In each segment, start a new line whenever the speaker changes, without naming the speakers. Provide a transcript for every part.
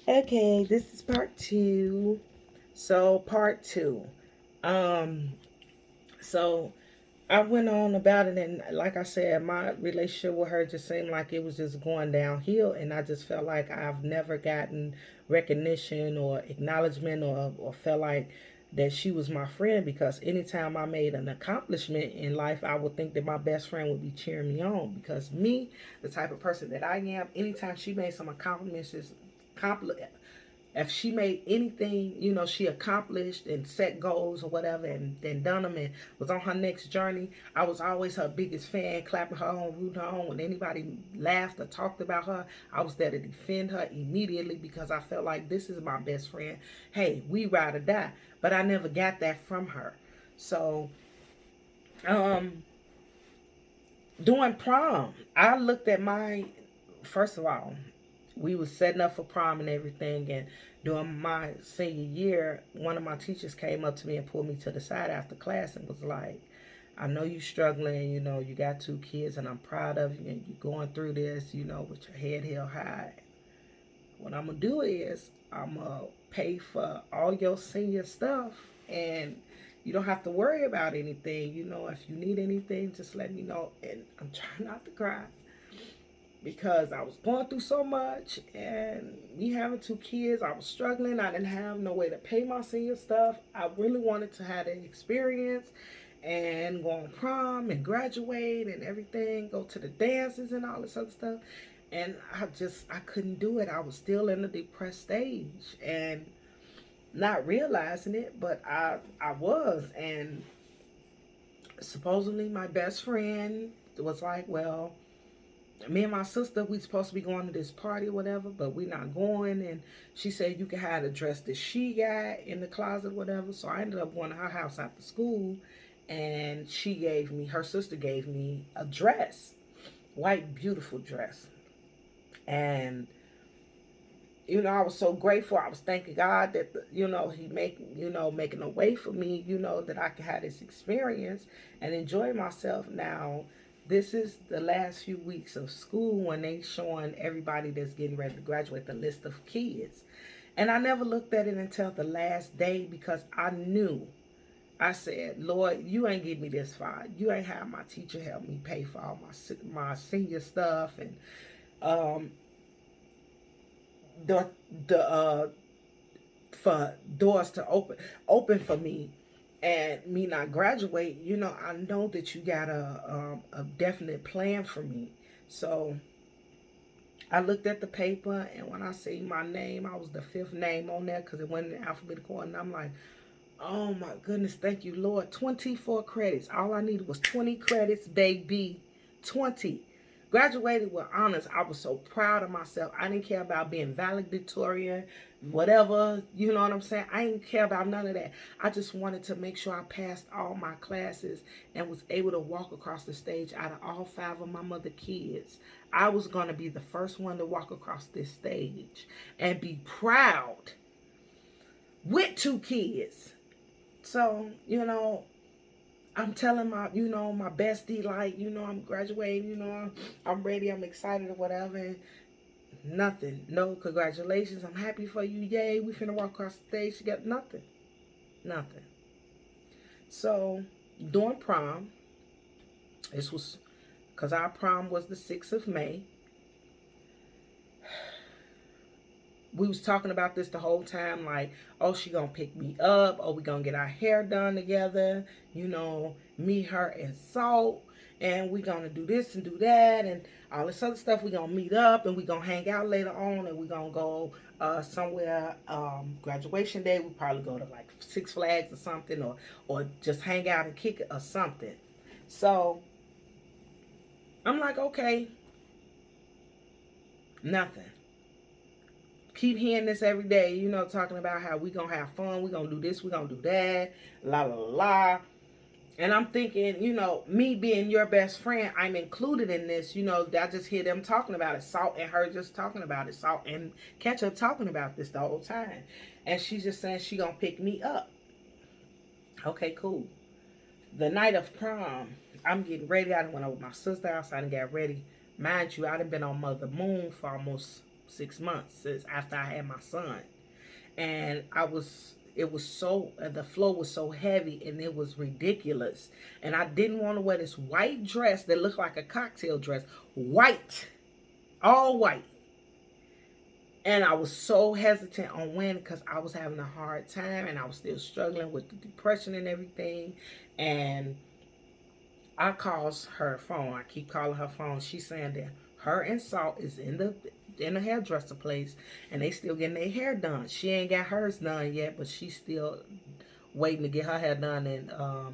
Okay, this is part two. So part two. Um, so I went on about it, and like I said, my relationship with her just seemed like it was just going downhill, and I just felt like I've never gotten recognition or acknowledgement, or felt like that she was my friend, because anytime I made an accomplishment in life, I would think that my best friend would be cheering me on, because me, the type of person that I am, anytime she made some accomplishments, if she made anything, she accomplished and set goals or whatever, and then done them and was on her next journey, I was always her biggest fan, clapping her on, rooting her on. When anybody laughed or talked about her, I was there to defend her immediately, because I felt like this is my best friend. Hey, we ride or die. But I never got that from her. So, um, during prom, I looked at my, first of all, we was setting up for prom and everything, and during my senior year, one of my teachers came up to me and pulled me to the side after class and was like, I know you struggling, you got two kids, and I'm proud of you, and you going through this, with your head held high. What I'm gonna do is I'm gonna pay for all your senior stuff, and you don't have to worry about anything. If you need anything, just let me know. And I'm trying not to cry, because I was going through so much, and me having two kids, I was struggling. I didn't have no way to pay my senior stuff. I really wanted to have the experience and go on prom and graduate and everything, go to the dances and all this other stuff. And I couldn't do it. I was still in the depressed stage and not realizing it, but I was. And supposedly my best friend was like, well, me and my sister, we supposed to be going to this party or whatever, but we not going. And she said you can have the dress that she got in the closet or whatever. So I ended up going to her house after school, and her sister gave me a dress, white, beautiful dress. And I was so grateful. I was thanking God that making a way for me, that I could have this experience and enjoy myself. Now, this is the last few weeks of school when they showing everybody that's getting ready to graduate the list of kids. And I never looked at it until the last day, because I knew, I said, Lord, you ain't give me this far. You ain't have my teacher help me pay for all my senior stuff, and um the the for doors to open for me, and me not graduate. I know that you got a definite plan for me. So I looked at the paper, and when I see my name, I was the fifth name on there, because it went in alphabetical order. And I'm like, oh my goodness, thank you, Lord. 24 credits. All I needed was 20 credits, baby. 20. Graduated with honors. I was so proud of myself. I didn't care about being valedictorian, whatever. You know what I'm saying? I didn't care about none of that. I just wanted to make sure I passed all my classes and was able to walk across the stage out of all five of my mother kids. I was going to be the first one to walk across this stage and be proud with two kids. So, I'm telling my bestie, like, I'm graduating, I'm ready, I'm excited or whatever. And nothing. No congratulations. I'm happy for you. Yay, we finna walk across the stage together. Nothing. Nothing. So, during prom, this was, because our prom was the 6th of May. We was talking about this the whole time, like, oh, she gonna pick me up, oh, we gonna get our hair done together, me, her, and Salt, and we gonna do this and do that and all this other stuff. We gonna meet up, and we gonna hang out later on, and we gonna go somewhere. Graduation day, we probably go to like Six Flags or something, or just hang out and kick it or something. So I'm like, okay, nothing. Keep hearing this every day, talking about how we gonna have fun, we gonna do this, we gonna do that, la la la. And I'm thinking, me being your best friend, I'm included in this. I just hear them talking about it. Salt and her just talking about it. Salt and Ketchup talking about this the whole time. And she's just saying she gonna pick me up. Okay, cool. The night of prom, I'm getting ready. I done went over my sister's house. I done got ready. Mind you, I done been on Mother Moon for almost 6 months since after I had my son. And it was so, the flow was so heavy and it was ridiculous. And I didn't want to wear this white dress that looked like a cocktail dress. White. All white. And I was so hesitant on when, because I was having a hard time and I was still struggling with the depression and everything. And I calls her phone. I keep calling her phone. She's saying that her and Salt is in the hairdresser place and they still getting their hair done. She ain't got hers done yet, but she's still waiting to get her hair done. And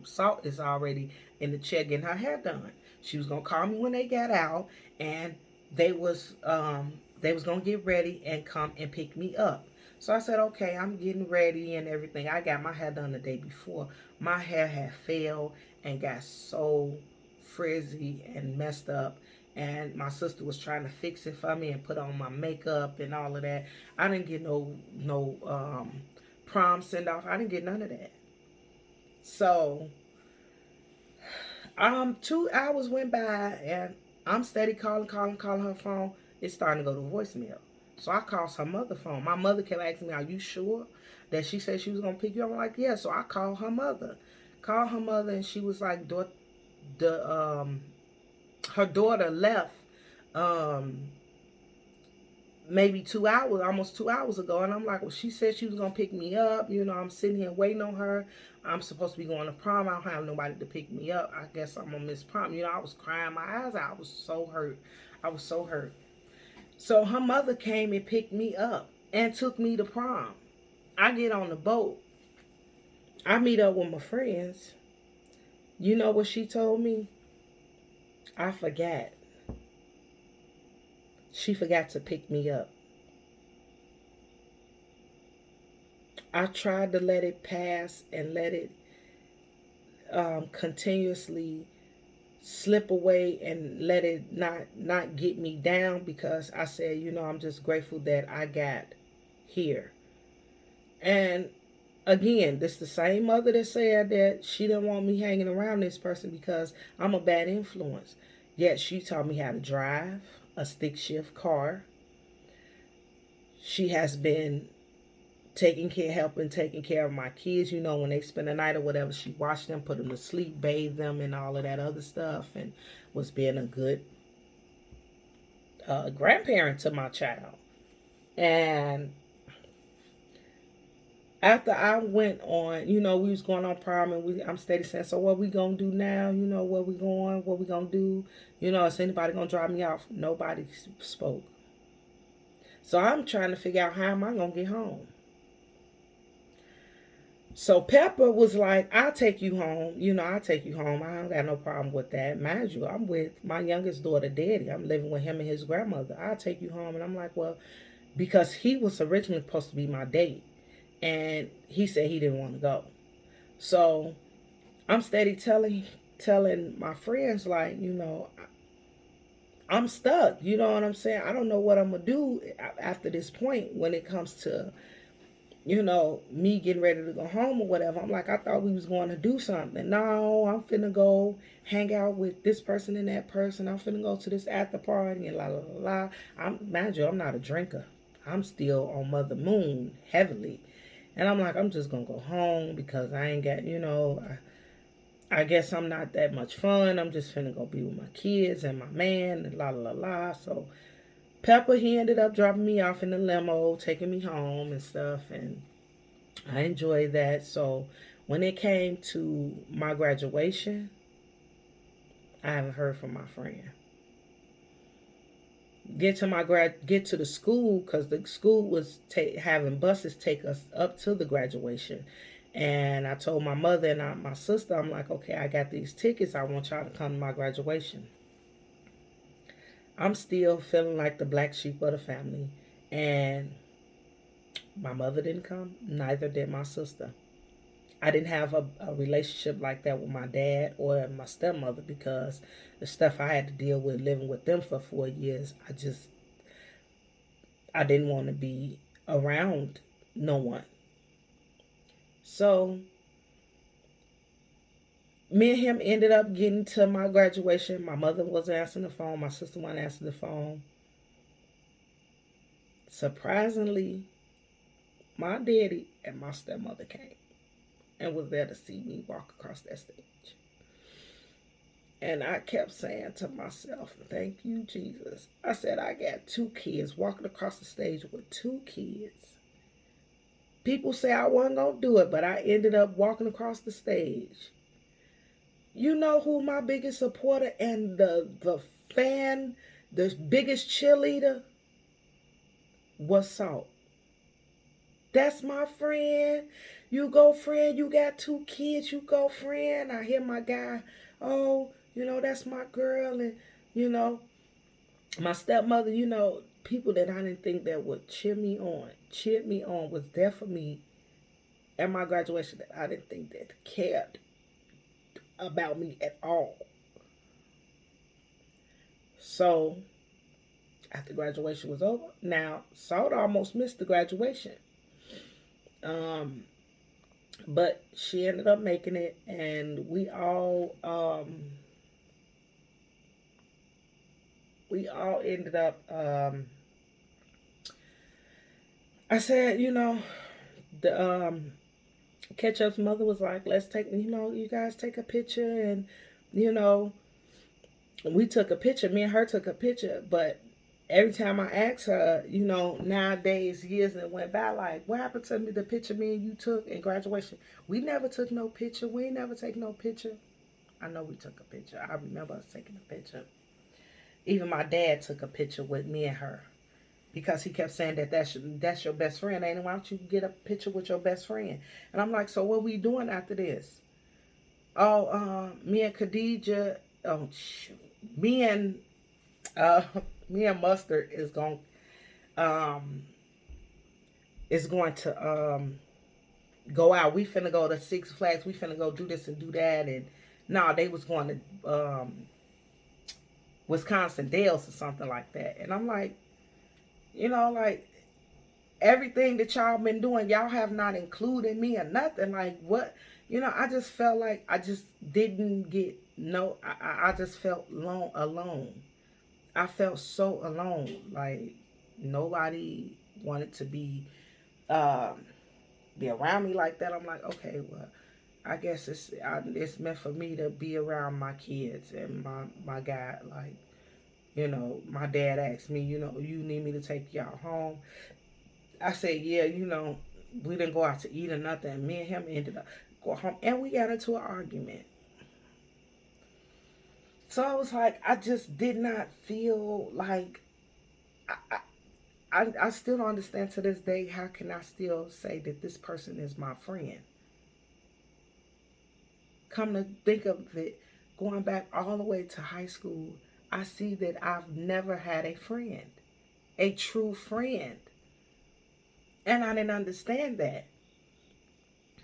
Salt is already in the chair getting her hair done. She was gonna call me when they got out, and they was gonna get ready and come and pick me up. So I said, okay, I'm getting ready and everything. I got my hair done the day before. My hair had failed and got so frizzy and messed up. And my sister was trying to fix it for me and put on my makeup and all of that. I didn't get no prom send off. I didn't get none of that. So 2 hours went by and I'm steady calling her phone. It's starting to go to voicemail. So I called her mother's phone. My mother kept asking me, "Are you sure that she said she was gonna pick you up?" I'm like, "Yeah." So I called her mother. Called her mother, and she was like, her daughter left um maybe 2 hours, almost 2 hours ago. And I'm like, well, she said she was gonna pick me up. I'm sitting here waiting on her. I'm supposed to be going to prom. I don't have nobody to pick me up. I guess I'm gonna miss prom. I was crying my eyes out. I was so hurt. I was so hurt. So her mother came and picked me up and took me to prom. I get on the boat. I meet up with my friends. You know what she told me? I forgot. She forgot to pick me up. I tried to let it pass and let it continuously slip away and let it not get me down, because I said, I'm just grateful that I got here. And again, this the same mother that said that she didn't want me hanging around this person because I'm a bad influence. Yet she taught me how to drive a stick shift car. She has been helping taking care of my kids. When they spend the night or whatever, she watched them, put them to sleep, bathed them, and all of that other stuff, and was being a good grandparent to my child. And after I went on, we was going on prom, and I'm steady saying, so what we gonna do now? Where we going? What we gonna do? Is anybody gonna drop me off? Nobody spoke. So I'm trying to figure out how am I gonna get home. So Pepper was like, I'll take you home. I'll take you home. I don't got no problem with that. Mind you, I'm with my youngest daughter, Daddy. I'm living with him and his grandmother. I'll take you home. And I'm like, well, because he was originally supposed to be my date. And he said he didn't want to go. So I'm steady telling my friends, like, I'm stuck. You know what I'm saying? I don't know what I'm going to do after this point when it comes to me getting ready to go home or whatever. I'm like, I thought we was going to do something. No, I'm finna go hang out with this person and that person. I'm finna go to this after party and la la la la. Mind you, I'm not a drinker. I'm still on Mother Moon heavily. And I'm like, I'm just gonna go home because I ain't got, I guess I'm not that much fun. I'm just finna go be with my kids and my man and la la la la. So Pepper, he ended up dropping me off in the limo, taking me home and stuff, and I enjoyed that. So when it came to my graduation, I haven't heard from my friend. Get to the school, because the school was having buses take us up to the graduation. And I told my mother and my sister, I'm like, okay, I got these tickets. I want y'all to come to my graduation. I'm still feeling like the black sheep of the family. And my mother didn't come. Neither did my sister. I didn't have a relationship like that with my dad or my stepmother, because the stuff I had to deal with living with them for 4 years, I didn't want to be around no one. So me and him ended up getting to my graduation. My mother wasn't answering the phone. My sister wasn't answering the phone. Surprisingly, my daddy and my stepmother came and was there to see me walk across that stage. And I kept saying to myself, thank you, Jesus. I said, I got two kids walking across the stage with two kids. People say I wasn't going to do it, but I ended up walking across the stage. You know who my biggest supporter and the fan, the biggest cheerleader was Salt. That's my friend. You go, friend. You got two kids. You go, friend. I hear my guy. Oh, that's my girl. And, my stepmother, people that I didn't think that would cheered me on, was there for me at my graduation that I didn't think that cared about me at all. So, after graduation was over, now, Salt almost missed the graduation. Um, but she ended up making it, and we all ended up. I said, the Ketchup's mother was like, let's take, you guys take a picture, and you know, we took a picture. Me and her took a picture, but every time I asked her, nowadays, years that went by, like, what happened to me, the picture me and you took in graduation? We never took no picture. We ain't never take no picture. I know we took a picture. I remember us taking a picture. Even my dad took a picture with me and her because he kept saying that's your best friend. And why don't you get a picture with your best friend? And I'm like, so what we doing after this? Oh, me and Khadijah, oh, shoot. Me and uh, me and Mustard um is going to go out. We finna go to Six Flags. We finna go do this and do that. And no, they was going to Wisconsin Dells or something like that. And I'm like, like, everything that y'all been doing, y'all have not included me or nothing. Like, what? I just felt like I just didn't get no. I just felt alone. I felt so alone. Like, nobody wanted to um, be around me like that. I'm like, okay, well, I guess it's meant for me to be around my kids and my guy. Like, my dad asked me, you need me to take y'all home. I said, yeah, we didn't go out to eat or nothing. Me and him ended up going home, and we got into an argument. So I was like, I just did not feel like I still don't understand to this day, how can I still say that this person is my friend? Come to think of it, going back all the way to high school, I see that I've never had a friend, a true friend. And I didn't understand that.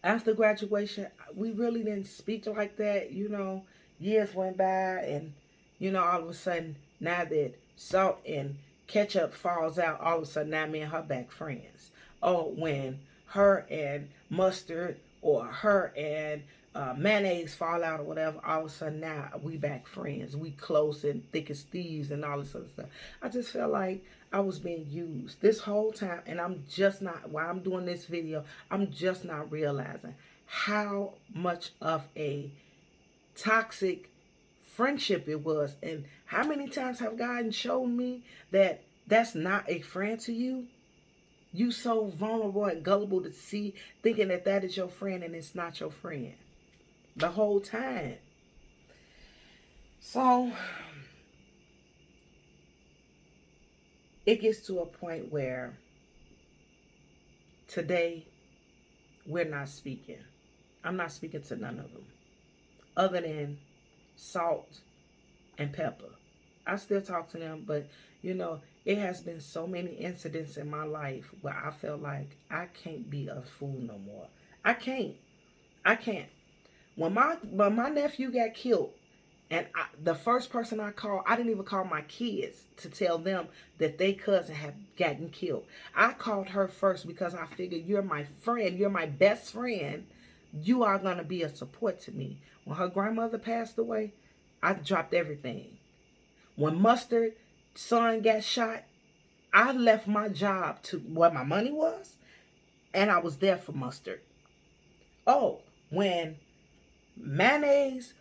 After graduation, we really didn't speak like that. Years went by, and, all of a sudden, now that Salt and Ketchup falls out, all of a sudden, now me and her back friends. Oh, when her and Mustard or her and Mayonnaise fall out or whatever, all of a sudden, now we back friends. We close and thick as thieves and all this other stuff. I just felt like I was being used this whole time, and I'm just not, while I'm doing this video, I'm just not realizing how much of a toxic friendship it was, and how many times have God shown me that that's not a friend to you. You so vulnerable and gullible to see, thinking that that is your friend, and it's not your friend the whole time. So it gets to a point where today we're not speaking. I'm not speaking to none of them other than Salt and Pepper. I still talk to them, but it has been so many incidents in my life where I felt like I can't be a fool no more. I can't. I can't. When my nephew got killed, and the first person I called, I didn't even call my kids to tell them that their cousin had gotten killed. I called her first because I figured, you're my friend, you're my best friend. You are going to be a support to me. When her grandmother passed away, I dropped everything. When Mustard's son got shot, I left my job to where my money was, and I was there for Mustard. Oh, when Mayonnaise,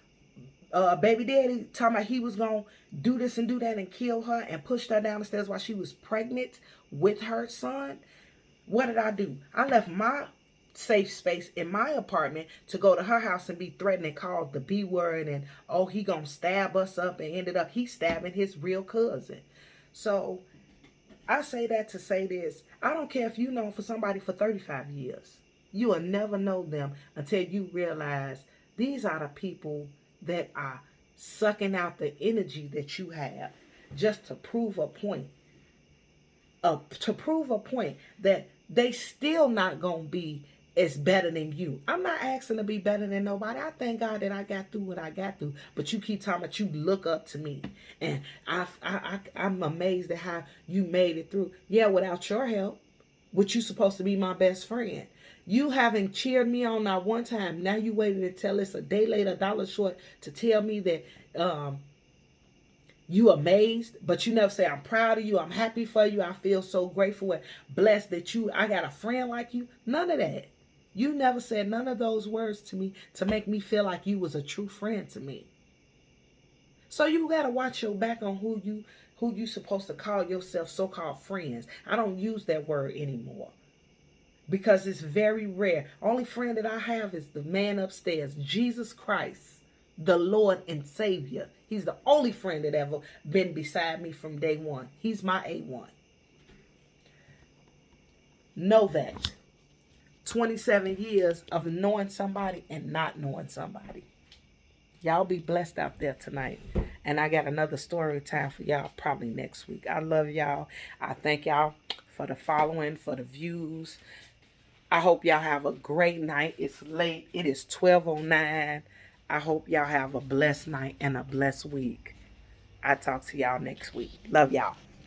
baby daddy talking about he was gonna do this and do that and kill her and pushed her down the stairs while she was pregnant with her son. What did I do? I left my safe space in my apartment to go to her house and be threatened and called the B word, and oh, he gonna stab us up, and ended up he stabbing his real cousin. So I say that to say this. I don't care if you know for somebody for 35 years. You will never know them until you realize these are the people that are sucking out the energy that you have just to prove a point. To prove a point that they still not going to be as better than you. I'm not asking to be better than nobody. I thank God that I got through what I got through. But you keep talking about you look up to me. And I'm amazed at how you made it through. Yeah, without your help, which you supposed to be my best friend. You haven't cheered me on not one time. Now you waited until it's a day late, a dollar short to tell me that you amazed, but you never say, I'm proud of you, I'm happy for you, I feel so grateful and blessed that I got a friend like you. None of that. You never said none of those words to me to make me feel like you was a true friend to me. So you gotta watch your back on who you supposed to call yourself so-called friends. I don't use that word anymore, because it's very rare. Only friend that I have is the man upstairs, Jesus Christ, the Lord and Savior. He's the only friend that ever been beside me from day one. He's my A1. Know that. 27 years of knowing somebody and not knowing somebody. Y'all be blessed out there tonight. And I got another story time for y'all probably next week. I love y'all. I thank y'all for the following, for the views. I hope y'all have a great night. It's late. It is 12:09. I hope y'all have a blessed night and a blessed week. I'll talk to y'all next week. Love y'all.